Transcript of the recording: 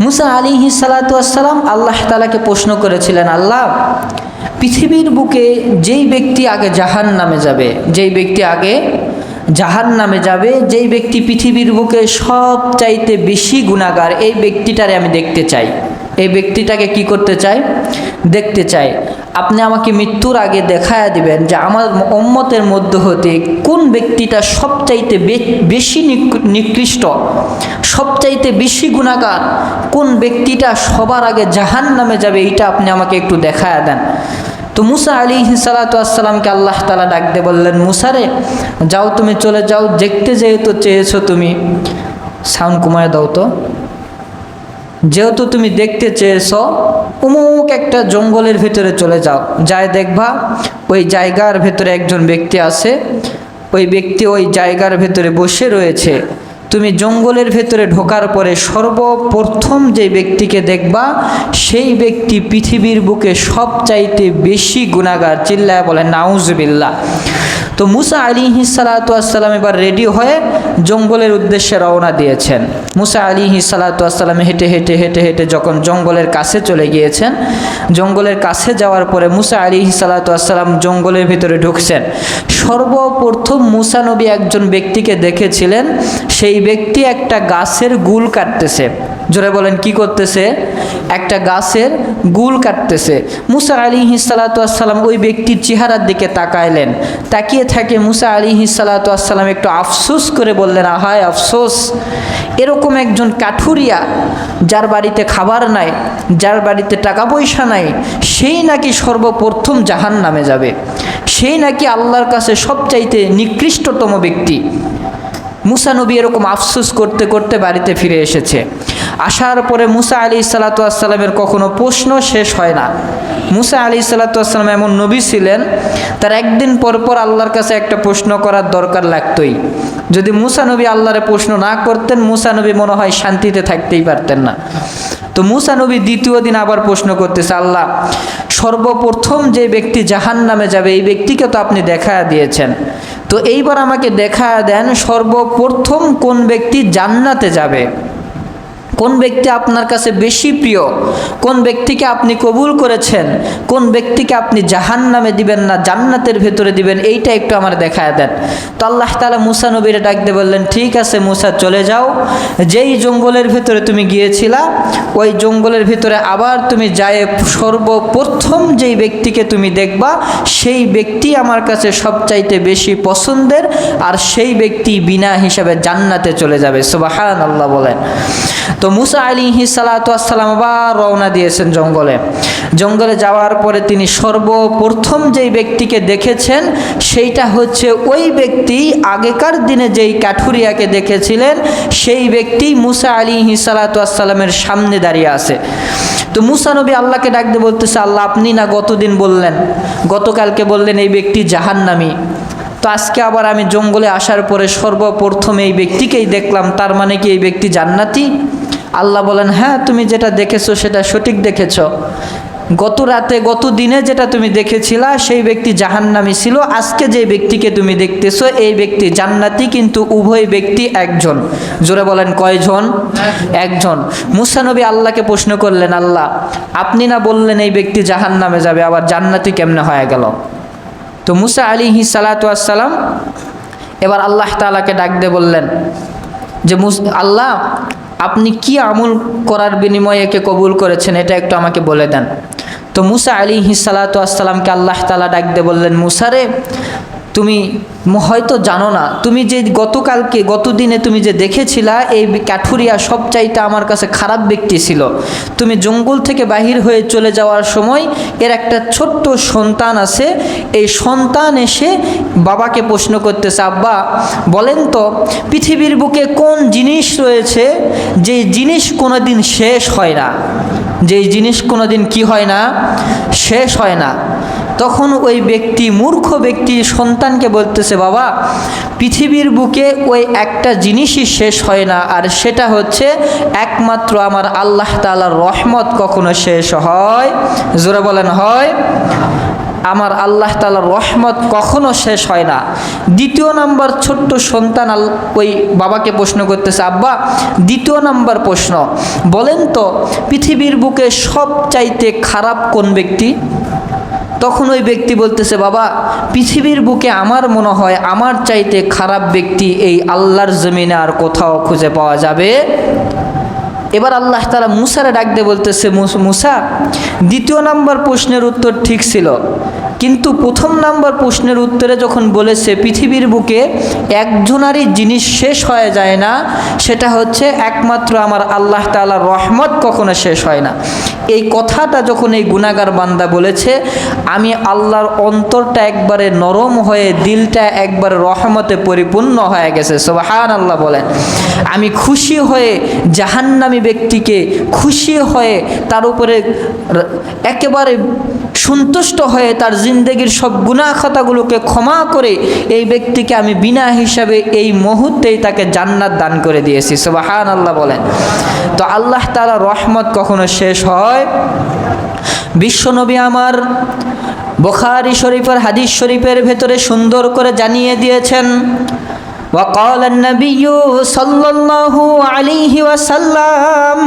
মুসা আলাইহিস সালাতু ওয়াসসালাম আল্লাহ তাআলাকে প্রশ্ন করেছিলেন, আল্লাহ, পৃথিবীর বুকে যেই ব্যক্তি আগে জাহান্নামে যাবে, যেই ব্যক্তি আগে জাহান্নামে যাবে, যেই ব্যক্তি পৃথিবীর বুকে সবচাইতে বেশি গুনাহগার, এই ব্যক্তিটারে আমি দেখতে চাই। এই ব্যক্তিটাকে কি করতে চাই? দেখতে চাই। আপনি আমাকে মৃত্যুর আগে দেখায়া দিবেন যে আমার উম্মতের মধ্য হতে কোন ব্যক্তিটা সবচাইতে বেশি নিকৃষ্ট, সবচাইতে বেশি গুনাহগার, কোন ব্যক্তিটা সবার আগে জাহান্নামে যাবে, এইটা আপনি আমাকে একটু দেখায়া দেন। তো মুসা আলাইহিস সালাতু ওয়াসসালামকে আল্লাহ তাআলা ডাক দিয়ে বললেন, মুসা রে, যাও, তুমি চলে যাও, দেখতে যেহেতু চেয়েছো তুমি, সাউন্ড কমায় দাও তো, যেহেতু তুমি দেখতে চেয়েছো, অমুক একটা জঙ্গলের ভেতরে চলে যাও, যায় দেখবা ওই জায়গার ভেতরে একজন ব্যক্তি আছে, ওই ব্যক্তি ওই জায়গার ভেতরে বসে রয়েছে। তুমি জঙ্গলের ভেতরে ঢোকার পরে সর্বপ্রথম যে ব্যক্তিকে দেখবা, সেই ব্যক্তি পৃথিবীর বুকে সবচাইতে বেশি গুনাহগার। চিল্লায় বলে নাউজুবিল্লাহ। তো মুসা আলাইহিস সালাতু ওয়াসসালাম এবার রেডি হয়ে জঙ্গলের উদ্দেশ্যে রওনা দিয়েছেন। মুসা আলাইহিস সালাতু ওয়াসসালাম হেঁটে হেঁটে হেঁটে হেঁটে যখন জঙ্গলের কাছে চলে গিয়েছেন, জঙ্গলের কাছে যাওয়ার পরে মুসা আলাইহিস সালাতু ওয়াসসালাম জঙ্গলের ভিতরে ঢুকছেন। সর্বপ্রথম মুসা নবী একজন ব্যক্তিকে দেখেছিলেন, সেই ব্যক্তি একটা গাছের গুল কাটতেছে। জোরে বলেন, কি করতেছে? একটা গাছের গুল কাটতেছে। মুসা আলাইহিস সালাতু ওয়াসসালাম ওই ব্যক্তির চেহারার দিকে তাকাইলেন। তাকিয়ে থাকে মুসা আলাইহিস সালাতু ওয়াসসালাম একটু আফসোস করে বললেন, আহায় আফসোস, এরকম একজন কাঠুরিয়া, যার বাড়িতে খাবার নাই, যার বাড়িতে টাকা পয়সা নাই, সেই নাকি সর্বপ্রথম জাহান্নামে যাবে, সেই নাকি আল্লাহর কাছে সবচাইতে নিকৃষ্টতম ব্যক্তি। মুসা নবী এরকম আফসোস করতে করতে বাড়িতে ফিরে এসেছে। আসার পরে মুসা আলাইহিস সালাতু ওয়াসসালামের কখনো প্রশ্ন শেষ হয় না। মুসা আলাইহিস সালাতু ওয়াসসালাম এমন নবী ছিলেন, তার একদিন পর পর আল্লাহর কাছে একটা প্রশ্ন করার দরকার লাগতোই। যদি মুসা নবী আল্লাহরে প্রশ্ন না করতেন, মুসা নবী মনে হয় শান্তিতে থাকতেই পারতেন না। তো মুসা নবী দ্বিতীয় দিন আবার প্রশ্ন করতেছে, আল্লাহ, সর্বপ্রথম যে ব্যক্তি জাহান্নামে যাবে, এই ব্যক্তিকে তো আপনি দেখায়া দিয়েছেন, তো এইবার আমাকে দেখায়া দেন সর্বপ্রথম কোন ব্যক্তি জান্নাতে যাবে, কোন ব্যক্তি আপনার কাছে বেশি প্রিয়, কোন ব্যক্তিকে আপনি কবুল করেছেন, কোন ব্যক্তিকে আপনি জাহান্নামে দিবেন না জান্নাতের ভেতরে দিবেন, এইটা একটু আমার দেখায় দেন। তো আল্লাহ তাআলা মুসা নবীরে ডাক দিয়ে বললেন, ঠিক আছে মুসা, চলে যাও, যেই জঙ্গলের ভেতরে তুমি গিয়েছিলা, ওই জঙ্গলের ভিতরে আবার তুমি যায় সর্বপ্রথম যেই ব্যক্তিকে তুমি দেখবা, সেই ব্যক্তি আমার কাছে সবচাইতে বেশি পছন্দের, আর সেই ব্যক্তি বিনা হিসাবে জান্নাতে চলে যাবে। সুবহানাল্লাহ বলেন। তো মুসা আলাইহিস সালাতু ওয়াসসালাম আবার রওনা দিয়েছেন জঙ্গলে। জঙ্গলে যাওয়ার পরে তিনি সর্বপ্রথম যেই ব্যক্তিকে দেখেছেন, সেইটা হচ্ছে ওই ব্যক্তি আগেকার দিনে যেই কাঠুরিয়াকে দেখেছিলেন, সেই ব্যক্তি মুসা আলাইহিস সালাতু ওয়াসসালামের সামনে দাঁড়িয়ে আছে। তো মুসা নবী আল্লাহকে ডাক দিয়ে বলতেছে, আল্লাহ, আপনি না গতদিন বললেন, গতকালকে বললেন এই ব্যক্তি জাহান্নামী, তো আজকে আবার আমি জঙ্গলে আসার পরে সর্বপ্রথম এই ব্যক্তিকেই দেখলাম, তার মানে কি এই ব্যক্তি জান্নাতি? আল্লাহ বলেন, হ্যাঁ, তুমি যেটা দেখেছো সেটা সঠিক দেখেছো। গত রাতে, গত দিনে যেটা তুমি দেখেছিলা, সেই ব্যক্তি জাহান্নামী ছিল। আজকে যে ব্যক্তিকে তুমি দেখতেছো, এই ব্যক্তি জান্নাতি, কিন্তু উভয় ব্যক্তি একজন। জোরে বলেন, কয়জন? একজন। মুসা নবী আল্লাহকে প্রশ্ন করলেন, আল্লাহ, আপনি না বললেন এই ব্যক্তি জাহান্নামে যাবে, আবার জান্নাতি কেমনে হয়ে গেল? তো মুসা আলাইহিস সালাতু ওয়াসসালাম এবার আল্লাহ তাআলাকে ডাক দিয়ে বললেন যে, আল্লাহ, আপনি কি আমল করার বিনিময়ে একে কবুল করেছেন, এটা একটু আমাকে বলে দেন। তো মুসা আলাইহিস সালাতু ওয়াসসালামকে আল্লাহ তাআলা ডাক দিয়ে বললেন, মুসা রে, তুমি হয়তো জানো না, তুমি যে গতকালকে, গতদিনে তুমি যে দেখেছিলা, এই কাঠুরিয়া সবচাইতে আমার কাছে খারাপ ব্যক্তি ছিল। তুমি জঙ্গল থেকে বাহির হয়ে চলে যাওয়ার সময় এর একটা ছোট্ট সন্তান আছে, এই সন্তান এসে বাবাকে প্রশ্ন করতেছে, আব্বা বলেন তো, পৃথিবীর বুকে কোন জিনিস রয়েছে যে জিনিস কোনোদিন শেষ হয় না, যেই জিনিস কোনোদিন কি হয় না, শেষ হয় না। তখন ওই ব্যক্তি, মূর্খ ব্যক্তি, সন্তানকে বলতেছে, বাবা, পৃথিবীর বুকে ওই একটা জিনিসই শেষ হয় না, আর সেটা হচ্ছে একমাত্র আমার আল্লাহ তাআলার রহমত কখনো শেষ হয়? জোরে বলেন, হয়? আমার আল্লাহ তাআলার রহমত কখনো শেষ হয় না। দ্বিতীয় নাম্বার ছোট্ট সন্তান ওই বাবাকে প্রশ্ন করতেছে, আব্বা দ্বিতীয় নাম্বার প্রশ্ন, বলেন তো পৃথিবীর বুকে সবচাইতে খারাপ কোন ব্যক্তি? তখন ওই ব্যক্তি বলতেছে, বাবা পৃথিবীর বুকে আমার মনে হয় আমার চাইতে খারাপ ব্যক্তি এই আল্লাহর জমিনে আর কোথাও খুঁজে পাওয়া যাবে। এবার আল্লাহ তাআলা মুসারে ডাক দিয়ে বলতেছে, মুসা দ্বিতীয় নাম্বার প্রশ্নের উত্তর ঠিক ছিল, কিন্তু প্রথম নাম্বার প্রশ্নের উত্তরে যখন বলেছে পৃথিবীর বুকে একজনারই জিনিস শেষ হয়ে যায় না, সেটা হচ্ছে একমাত্র আমার আল্লাহ তাআলার রহমত কখনো শেষ হয় না। এই কথাটা যখন এই গুনাহগার বান্দা বলেছে, আমি আল্লাহর অন্তরটা একবারে নরম হয়ে দিলটা একবারে রহমতে পরিপূর্ণ হয়ে গেছে। সুবহানাল্লাহ বলেন। আমি খুশি হয়ে জাহান্নামী ব্যক্তিকে খুশি হয়ে তার উপরে একেবারে সন্তুষ্ট হয়ে তার জিন্দেগির সব গুনাহ খাতাগুলোকে ক্ষমা করে এই ব্যক্তিকে আমি বিনা হিসাবে এই মুহূর্তেই তাকে জান্নাত দান করে দিয়েছি। সুবহানাল্লাহ বলেন। তো আল্লাহ তাআলার রহমত কখনো শেষ হয়? বিশ্বনবী আমার বুখারী শরীফের হাদিস শরীফের ভেতরে সুন্দর করে জানিয়ে দিয়েছেন, ওয়াকালান নাবিয়্যু সাল্লাল্লাহু আলাইহি ওয়াসাল্লাম